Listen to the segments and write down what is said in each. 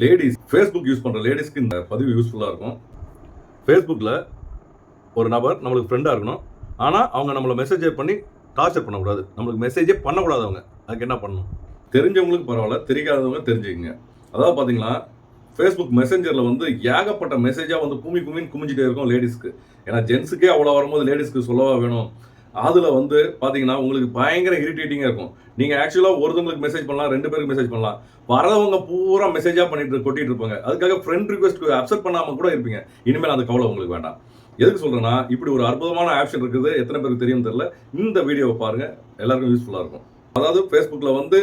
Ladies Facebook use பண்ணுற லேடிஸ்க்கு இந்த பதிவு யூஸ்ஃபுல்லாக இருக்கும். ஃபேஸ்புக்கில் ஒரு நபர் நம்மளுக்கு ஃப்ரெண்டாக இருக்கணும். ஆனால் அவங்க நம்மளை மெசேஜே பண்ணி டார்ச்சர் பண்ணக்கூடாது. நம்மளுக்கு மெசேஜே பண்ணக்கூடாது. அவங்க அதுக்கு என்ன பண்ணணும்? தெரிஞ்சவங்களுக்கு பரவாயில்ல, தெரியாதவங்க தெரிஞ்சுக்கங்க. அதாவது பார்த்தீங்கன்னா ஃபேஸ்புக் மெசேஞ்சரில் வந்து ஏகப்பட்ட மெசேஜாக வந்து குமின்னு குமிஞ்சிட்டே இருக்கும் லேடிஸ்க்கு. ஏன்னா ஜென்ஸுக்கே அவ்வளோ வரும்போது லேடிஸ்க்கு சொல்லவா வேணும்? அதில் வந்து பார்த்தீங்கன்னா உங்களுக்கு பயங்கர இரிட்டேட்டிங்காக இருக்கும். நீங்கள் ஆக்சுவலாக ஒருத்தவங்களுக்கு மெசேஜ் பண்ணலாம், 2 பேருக்கு மெசேஜ் பண்ணலாம். வரவங்க பூரா மெசேஜாக கொட்டிட்டு இருப்பாங்க. அதுக்காக ஃப்ரெண்ட் ரிக்வெஸ்ட் அக்செப்ட் பண்ணாமல் கூட இருப்பீங்க. இனிமேல் அந்த கவலை உங்களுக்கு வேண்டாம். எதுக்கு சொல்கிறேன்னா, இப்படி ஒரு அற்புதமான ஆப்ஷன் இருக்குது. எத்தனை பேருக்கு தெரியும் தெரியல. இந்த வீடியோவை பாருங்கள், எல்லாருக்கும் யூஸ்ஃபுல்லாக இருக்கும். அதாவது ஃபேஸ்புக்கில் வந்து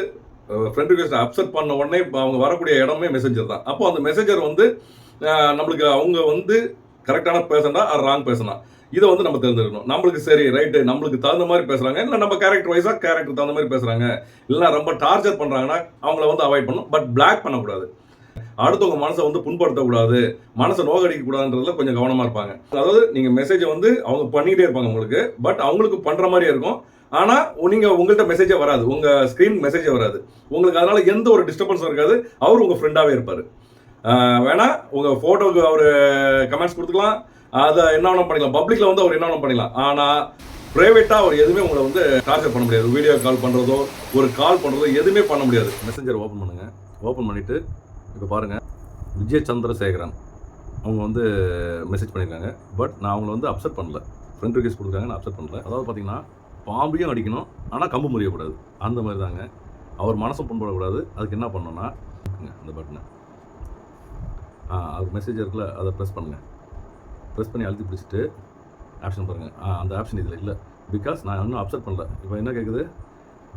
ஃப்ரெண்ட் ரிக்வெஸ்ட் அக்செப்ட் பண்ண உடனே அவங்க வரக்கூடிய இடமே மெசேஞ்சர் தான். அப்போ அந்த மெசேஞ்சர் வந்து நம்மளுக்கு அவங்க வந்து கரெக்டான பேர்சனா ஆர் ராங் பேர்சனா இதை வந்து நம்ம தெரிஞ்சுக்கணும். நம்மளுக்கு சரி ரைட்டு, நம்மளுக்கு தகுந்த மாதிரி பேசுகிறாங்க, இல்லை நம்ம கேரக்டர் வைஸாக கேரக்டர் தகுந்த மாதிரி பேசுகிறாங்க, இல்லை ரொம்ப டார்ச்சர் பண்ணுறாங்கன்னா அவங்கள வந்து அவாய்ட் பண்ணணும். பட் பிளாக் பண்ணக்கூடாது. அடுத்தவங்க மனசை வந்து புண்படுத்தக்கூடாது, மனசை நோகடிக்கக்கூடாதுன்றதுல கொஞ்சம் கவனமாக இருப்பாங்க. அதாவது நீங்கள் மெசேஜை வந்து அவங்க பண்ணிகிட்டே இருப்பாங்க உங்களுக்கு, பட் அவங்களுக்கு பண்ணுற மாதிரியே இருக்கும். ஆனால் நீங்கள் உங்கள்கிட்ட மெசேஜே வராது, உங்கள் ஸ்க்ரீன் மெசேஜே வராது உங்களுக்கு. அதனால் எந்த ஒரு டிஸ்டர்பன்ஸும் இருக்காது. அவர் உங்கள் ஃப்ரெண்டாகவே இருப்பார். வேணா உங்கள் ஃபோட்டோவுக்கு அவர் கமெண்ட்ஸ் கொடுத்துக்கலாம், அதை என்ன வேணும் பண்ணிக்கலாம், பப்ளிக்கில் வந்து அவர் என்ன வேணும் பண்ணிக்கலாம். ஆனால் ப்ரைவேட்டாக அவர் எதுவுமே உங்களை வந்து டார்ச்சர் பண்ண முடியாது. வீடியோ கால் பண்ணுறதோ ஒரு கால் பண்ணுறதோ எதுவுமே பண்ண முடியாது. மெசேஞ்சர் ஓப்பன் பண்ணுங்கள். ஓப்பன் பண்ணிவிட்டு இப்போ பாருங்கள், விஜய் சந்திரசேகரன் அவங்க வந்து மெசேஜ் பண்ணியிருக்காங்க. பட் நான் அவங்கள வந்து அப்செட் பண்ணல. ஃப்ரெண்ட் ரிக்வெஸ்ட் கொடுக்குறாங்க, நான் அப்செட் பண்ணல. அதாவது பார்த்தீங்கன்னா பாம்பையும் அடிக்கணும், ஆனால் கம்பு முறியக்கூடாது. அந்த மாதிரி தாங்க. அவர் மனசும் புண்படக்கூடாது. அதுக்கு என்ன பண்ணணும்னா அந்த பட்டனை அது மெசேஜ் இருக்குல்ல, அதை ப்ரெஸ் பண்ணுங்கள். ப்ரெஸ் பண்ணி அழுத்தி பிடிச்சிட்டு ஆப்ஷன் பாருங்கள். அந்த ஆப்ஷன் இதில் இல்லை. பிகாஸ் நான் இன்னும் அப்செட் பண்ணல. இப்போ என்ன கேட்குது,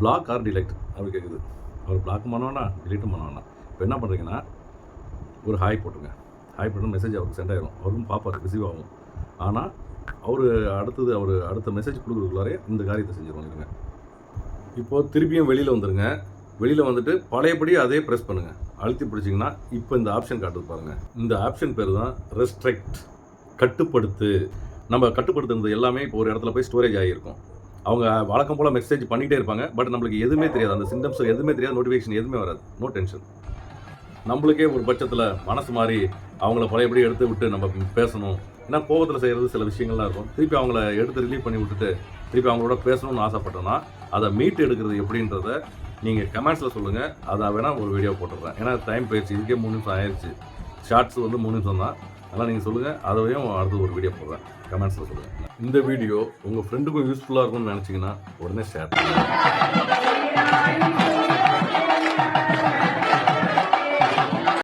பிளாக் ஆர் டிலைட் அப்படி கேட்குது. அவர் பிளாக்கும் பண்ண வேண்டாம், டிலீட்டும் பண்ண வேண்டாம். இப்போ என்ன பண்ணுறீங்கன்னா ஒரு ஹாய் போட்டுங்க. ஹாய் போட்டு மெசேஜ் அவருக்கு சென்ட் ஆகிடும். அவரும் பார்ப்பார், ரிசீவ் ஆகும். ஆனால் அவர் அடுத்த மெசேஜ் கொடுக்குறதுக்குள்ளாரே இந்த காரியத்தை செஞ்சுருவாங்க. இப்போது திருப்பியும் வெளியில் வந்துடுங்க. வெளியில் வந்துட்டு பழையபடி அதே ப்ரெஸ் பண்ணுங்கள். அழுத்தி பிடிச்சிங்கன்னா இப்போ இந்த ஆப்ஷன் காட்டுது பாருங்கள். இந்த ஆப்ஷன் பேர் தான் ரெஸ்ட்ரிக்ட், கட்டுப்படுத்து. நம்ம கட்டுப்படுத்துறது எல்லாமே இப்போ ஒரு இடத்துல போய் ஸ்டோரேஜ் ஆகியிருக்கும். அவங்க வழக்கம் போல் மெசேஜ் பண்ணிகிட்டே இருப்பாங்க. பட் நம்மளுக்கு எதுவுமே தெரியாது, அந்த சிம்டம்ஸ் எதுவுமே தெரியாது, நோட்டிஃபிகேஷன் எதுவுமே வராது. No tension. நம்மளுக்கே ஒரு பட்சத்தில் மனசு மாதிரி அவங்கள பழையபடி எடுத்து விட்டு நம்ம பேசணும். ஏன்னா கோபத்தில் செய்கிறது சில விஷயங்கள்லாம் இருக்கும். திருப்பி அவங்கள எடுத்து ரிலீவ் பண்ணி விட்டுட்டு திருப்பி அவங்களோட பேசணும்னு ஆசைப்பட்டோன்னா அதை மீட் எடுக்கிறது எப்படின்றத நீங்கள் கமெண்ட்ஸில் சொல்லுங்கள். அதை வேணால் ஒரு வீடியோ போட்டுடுறேன். ஏன்னா டைம் போயிடுச்சு, இதுக்கே 3 நிமிஷம் ஆயிடுச்சு. ஷார்ட்ஸ் வந்து 3 நிமிஷம் தான். அதனால் நீங்கள் சொல்லுங்கள், அதையும் அடுத்து ஒரு வீடியோ போடுறேன். கமெண்ட்ஸில் சொல்லுங்கள். இந்த வீடியோ உங்கள் ஃப்ரெண்டுக்கும் யூஸ்ஃபுல்லாக இருக்கும்னு நினச்சிங்கன்னா உடனே ஷேர் பண்ணுங்கள்.